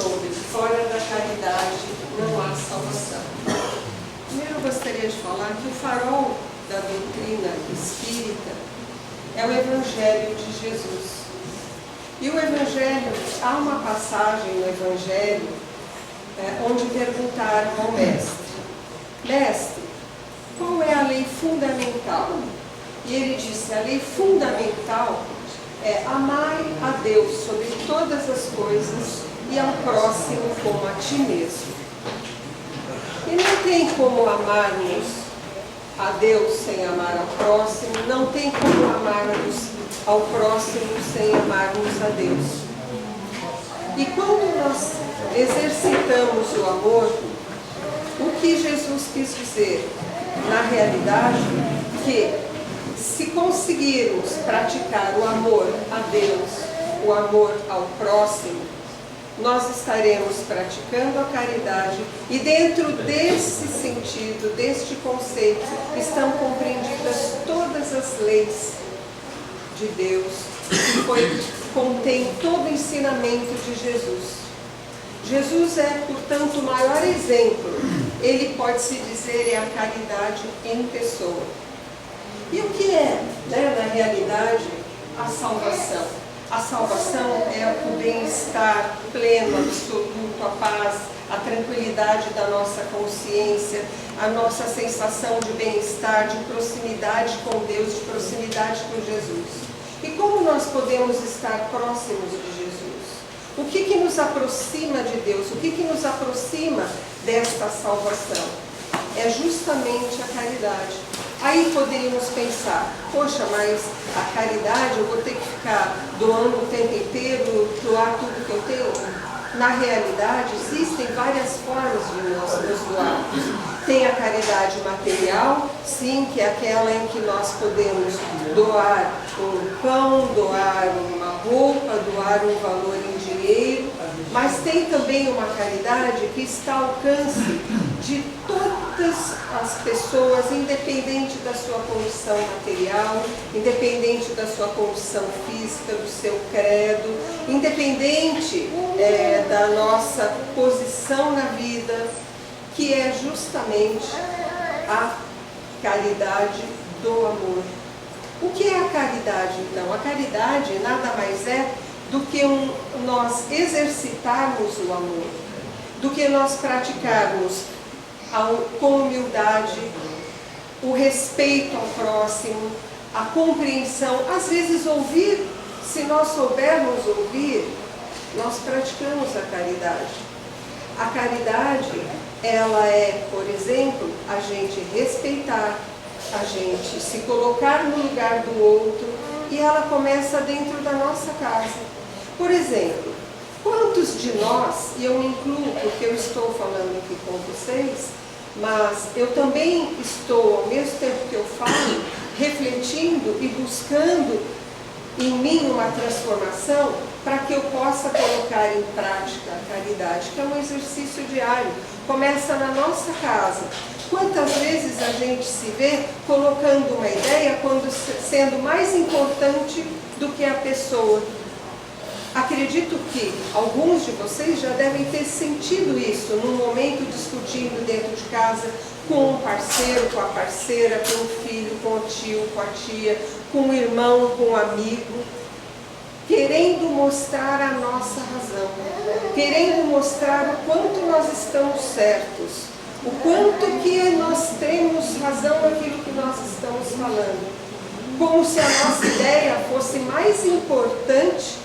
sobre fora da caridade não há salvação. Primeiro eu gostaria de falar que o farol da doutrina espírita é o Evangelho de Jesus. E o Evangelho, há uma passagem no Evangelho onde perguntaram ao mestre: Mestre, qual é a lei fundamental? E ele disse: a lei fundamental é amar a Deus sobre todas as coisas e ao próximo como a ti mesmo. E não tem como amarmos a Deus sem amar ao próximo, não tem como amarmos ao próximo sem amarmos a Deus. E quando nós exercitamos o amor, o que Jesus quis dizer? Na realidade, que se conseguirmos praticar o amor a Deus, o amor ao próximo, nós estaremos praticando a caridade, e dentro desse sentido, deste conceito, estão compreendidas todas as leis de Deus, que contém todo o ensinamento de Jesus. Jesus é, portanto, o maior exemplo. Ele pode-se dizer é a caridade em pessoa. E o que é, na realidade, a salvação? A salvação é o bem-estar pleno, absoluto, a paz, a tranquilidade da nossa consciência, a nossa sensação de bem-estar, de proximidade com Deus, de proximidade com Jesus. E como nós podemos estar próximos de Jesus? O que nos aproxima de Deus? O que nos aproxima desta salvação? É justamente a caridade. Aí poderíamos pensar: poxa, mas a caridade eu vou ter que ficar doando o tempo inteiro, doar tudo que eu tenho? Na realidade, existem várias formas de nós nos doarmos. Tem a caridade material, sim, que é aquela em que nós podemos doar um pão, doar uma roupa, doar um valor em dinheiro, mas tem também uma caridade que está ao alcance de todas as pessoas, independente da sua condição material, independente da sua condição física, do seu credo, independente da nossa posição na vida, que é justamente a caridade do amor. O que é a caridade, então? A caridade nada mais é do que nós exercitarmos o amor, do que nós praticarmos com humildade, o respeito ao próximo, a compreensão, às vezes ouvir. Se nós soubermos ouvir, nós praticamos a caridade. A caridade, ela é, por exemplo, a gente respeitar, a gente se colocar no lugar do outro, e ela começa dentro da nossa casa. Por exemplo, quantos de nós, e eu me incluo porque eu estou falando aqui com vocês, mas eu também estou, ao mesmo tempo que eu falo, refletindo e buscando em mim uma transformação para que eu possa colocar em prática a caridade, que é um exercício diário. Começa na nossa casa. Quantas vezes a gente se vê colocando uma ideia sendo mais importante do que a pessoa? Acredito que alguns de vocês já devem ter sentido isso num momento discutindo dentro de casa com um parceiro, com a parceira, com o filho, com o tio, com a tia, com o irmão, com o amigo, querendo mostrar a nossa razão, querendo mostrar o quanto nós estamos certos, o quanto que nós temos razão naquilo que nós estamos falando, como se a nossa ideia fosse mais importante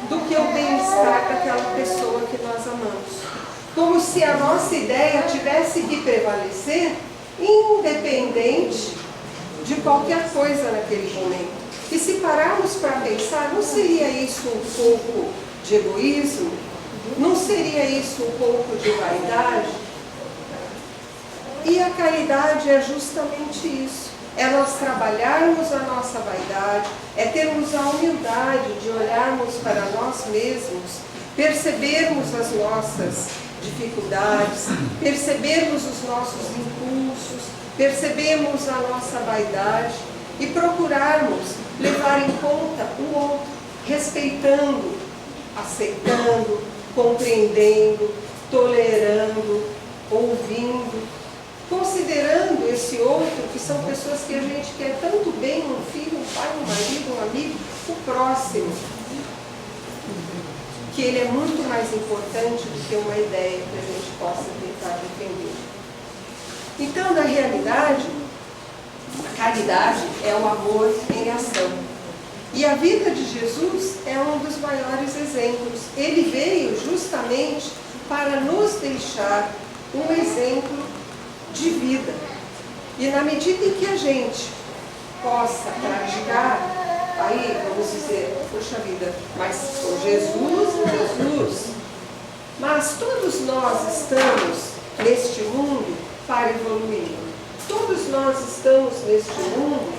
do que o bem-estar daquela pessoa que nós amamos. Como se a nossa ideia tivesse que prevalecer, independente de qualquer coisa naquele momento. E se pararmos para pensar, não seria isso um pouco de egoísmo? Não seria isso um pouco de vaidade? E a caridade é justamente isso. É nós trabalharmos a nossa vaidade, é termos a humildade de olharmos para nós mesmos, percebermos as nossas dificuldades, percebermos os nossos impulsos, percebermos a nossa vaidade e procurarmos levar em conta o outro, respeitando, aceitando, compreendendo, tolerando, ouvindo, considerando esse outro, que são pessoas que a gente quer tanto bem, um filho, um pai, um marido, um amigo, o próximo, que ele é muito mais importante do que uma ideia que a gente possa tentar defender. Então, na realidade, a caridade é o amor em ação. E a vida de Jesus é um dos maiores exemplos. Ele veio justamente para nos deixar um exemplo de vida. E na medida em que a gente possa praticar, aí vamos dizer, poxa vida, mas com Jesus, mas todos nós estamos neste mundo para evoluir. Todos nós estamos neste mundo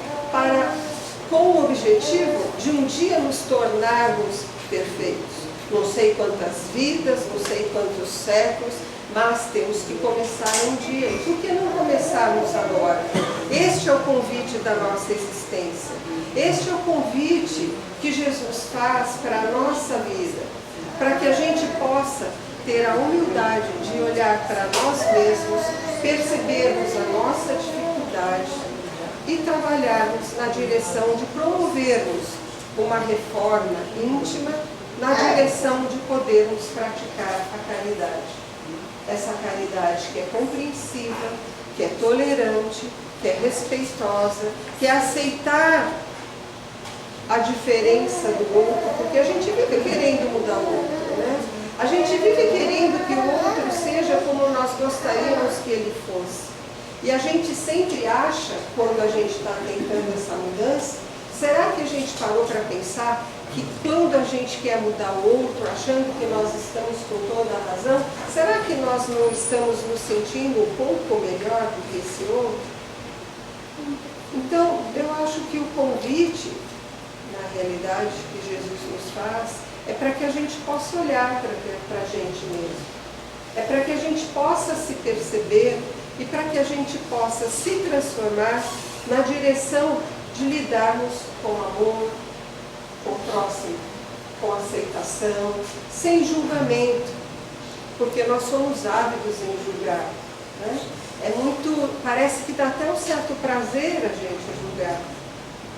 com o objetivo de um dia nos tornarmos perfeitos. Não sei quantas vidas, não sei quantos séculos, mas temos que começar um dia. E por que não começarmos agora? Este é o convite da nossa existência. Este é o convite que Jesus faz para a nossa vida, para que a gente possa ter a humildade de olhar para nós mesmos, percebermos a nossa dificuldade e trabalharmos na direção de promovermos uma reforma íntima, na direção de podermos praticar a caridade. Essa caridade que é compreensiva, que é tolerante, que é respeitosa, que é aceitar a diferença do outro, porque a gente vive querendo mudar o outro, né? A gente vive querendo que o outro seja como nós gostaríamos que ele fosse. E a gente sempre acha, quando a gente está tentando essa mudança, será que a gente parou para pensar que quando a gente quer mudar o outro, achando que nós estamos com toda a razão, será que nós não estamos nos sentindo um pouco melhor do que esse outro? Então, eu acho que o convite, na realidade, que Jesus nos faz, é para que a gente possa olhar para a gente mesmo. É para que a gente possa se perceber e para que a gente possa se transformar na direção de lidarmos com amor, com o próximo, com aceitação, sem julgamento, porque nós somos ávidos em julgar, né? Parece que dá até um certo prazer a gente julgar,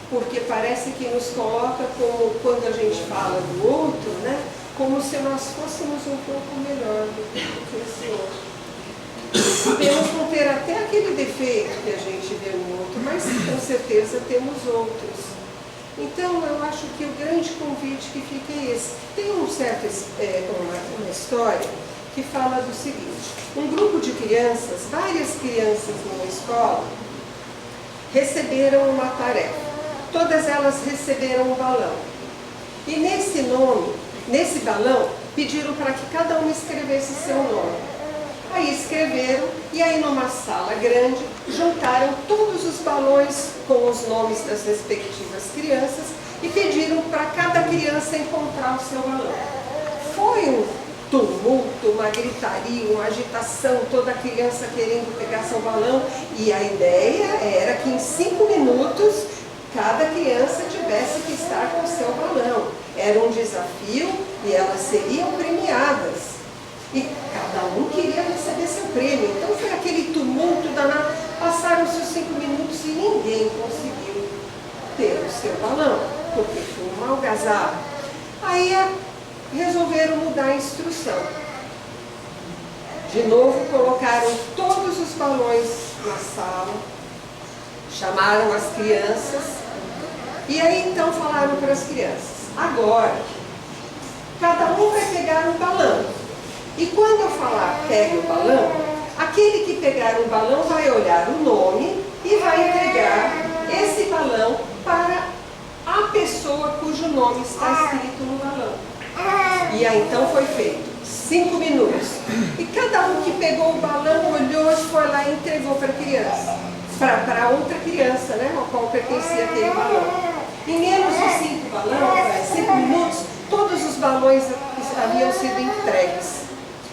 porque parece que nos coloca como, quando a gente fala do outro, né? Como se nós fôssemos um pouco melhor do que esse outro. Podemos não ter até aquele defeito que a gente vê no outro, mas com certeza temos outros. Então, eu acho que o grande convite que fica é esse. Tem uma história que fala do seguinte: um grupo de crianças, várias crianças numa escola, receberam uma tarefa. Todas elas receberam um balão. E nesse balão, pediram para que cada uma escrevesse seu nome. Aí escreveram, e aí numa sala grande, juntaram todos os balões com os nomes das respectivas crianças e pediram para cada criança encontrar o seu balão. Foi um tumulto, uma gritaria, uma agitação, toda criança querendo pegar seu balão, e a ideia era que em 5 minutos cada criança tivesse que estar com o seu balão. Era um desafio e elas seriam premiadas. E cada um queria receber seu prêmio. Então foi aquele tumulto danado. Passaram-se os 5 minutos e ninguém conseguiu ter o seu balão, porque foi uma algazarra. Aí resolveram mudar a instrução. De novo colocaram todos os balões na sala, chamaram as crianças, e aí então falaram para as crianças: agora, cada um vai pegar um balão. E quando eu falar pegue o balão, aquele que pegar o balão vai olhar o nome e vai entregar esse balão para a pessoa cujo nome está escrito no balão. E aí então foi feito 5 minutos. E cada um que pegou o balão olhou e foi lá e entregou para a criança. Para outra criança, né, ao qual pertencia aquele balão. Em menos de 5 minutos, todos os balões haviam sido entregues.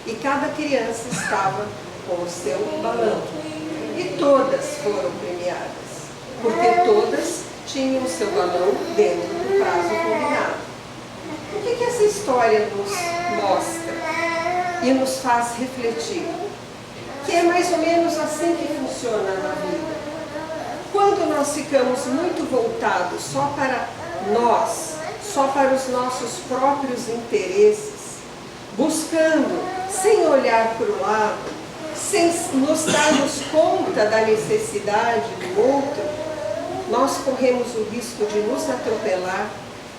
E cada criança estava com o seu balão. E todas foram premiadas, porque todas tinham o seu balão dentro do prazo combinado. O que essa história nos mostra? e nos faz refletir. Que é mais ou menos assim que funciona na vida. Quando nós ficamos muito voltados só para nós, só para os nossos próprios interesses, buscando, sem olhar para o lado, sem nos darmos conta da necessidade do outro, nós corremos o risco de nos atropelar,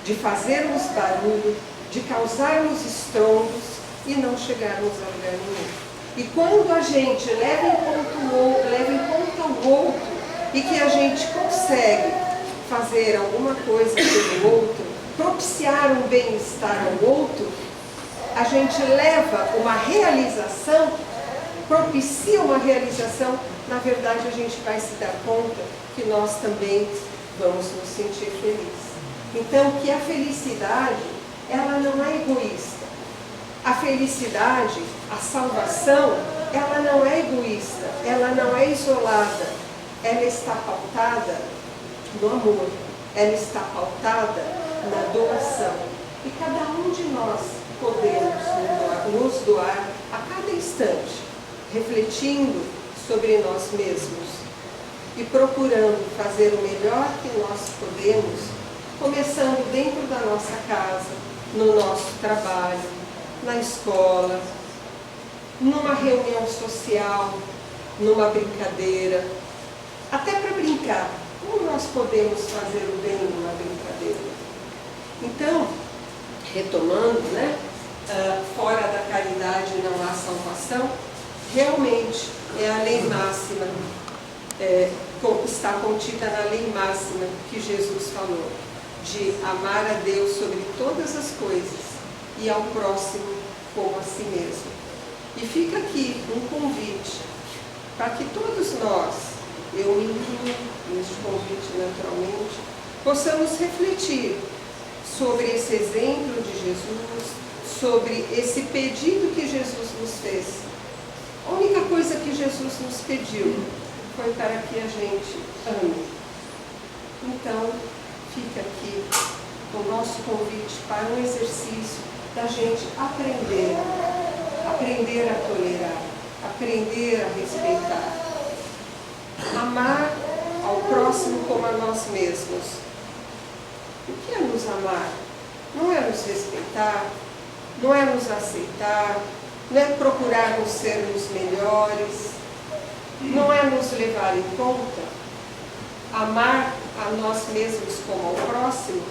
de fazermos barulho, de causarmos estrondos e não chegarmos a lugar nenhum. E quando a gente leva em conta o outro e que a gente consegue fazer alguma coisa pelo outro, propiciar um bem-estar ao outro, a gente leva uma realização, propicia uma realização, na verdade a gente vai se dar conta que nós também vamos nos sentir felizes. Então, que a felicidade, ela não é egoísta. A felicidade, a salvação, ela não é egoísta, ela não é isolada, ela está pautada no amor, ela está pautada na doação. E cada um de nós podemos nos doar a cada instante, refletindo sobre nós mesmos e procurando fazer o melhor que nós podemos, começando dentro da nossa casa, no nosso trabalho, na escola, numa reunião social, numa brincadeira, até para brincar. Como nós podemos fazer o bem numa brincadeira? Então, retomando, fora da caridade não há salvação, realmente é a lei máxima, está contida na lei máxima que Jesus falou, de amar a Deus sobre todas as coisas e ao próximo como a si mesmo. E fica aqui um convite para que todos nós, eu me incluo neste convite naturalmente, possamos refletir sobre esse exemplo de Jesus, sobre esse pedido que Jesus nos fez. A única coisa que Jesus nos pediu foi para que a gente ame. Então, fica aqui o nosso convite para um exercício da gente aprender a tolerar, aprender a respeitar, amar ao próximo como a nós mesmos. O que é nos amar? Não é nos respeitar, não é nos aceitar, não é procurarmos sermos melhores, não é nos levar em conta. Amar a nós mesmos como ao próximo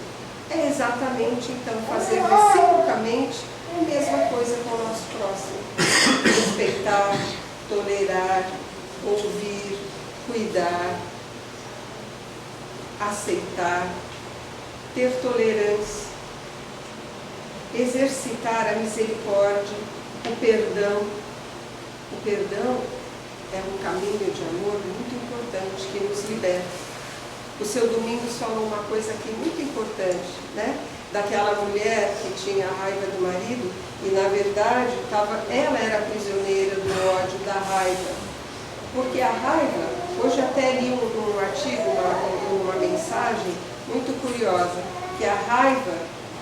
é exatamente, então, fazer reciprocamente a mesma coisa com o nosso próximo. Respeitar, tolerar, ouvir, cuidar, aceitar, ter tolerância, exercitar a misericórdia, o perdão. O perdão é um caminho de amor muito importante que nos liberta. O seu Domingos falou uma coisa aqui muito importante, daquela mulher que tinha a raiva do marido e, na verdade, ela era prisioneira do ódio, da raiva. Porque a raiva, hoje até li um artigo, uma mensagem muito curiosa, que a raiva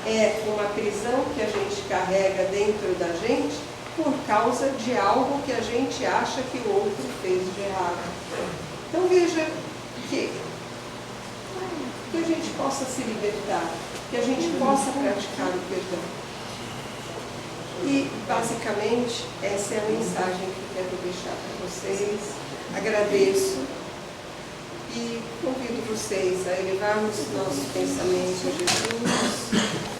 é uma prisão que a gente carrega dentro da gente por causa de algo que a gente acha que o outro fez de errado. Então veja que a gente possa se libertar, que a gente possa praticar o perdão. E, basicamente, essa é a mensagem que eu quero deixar para vocês. Agradeço e convido vocês a elevarmos nossos pensamentos a Jesus.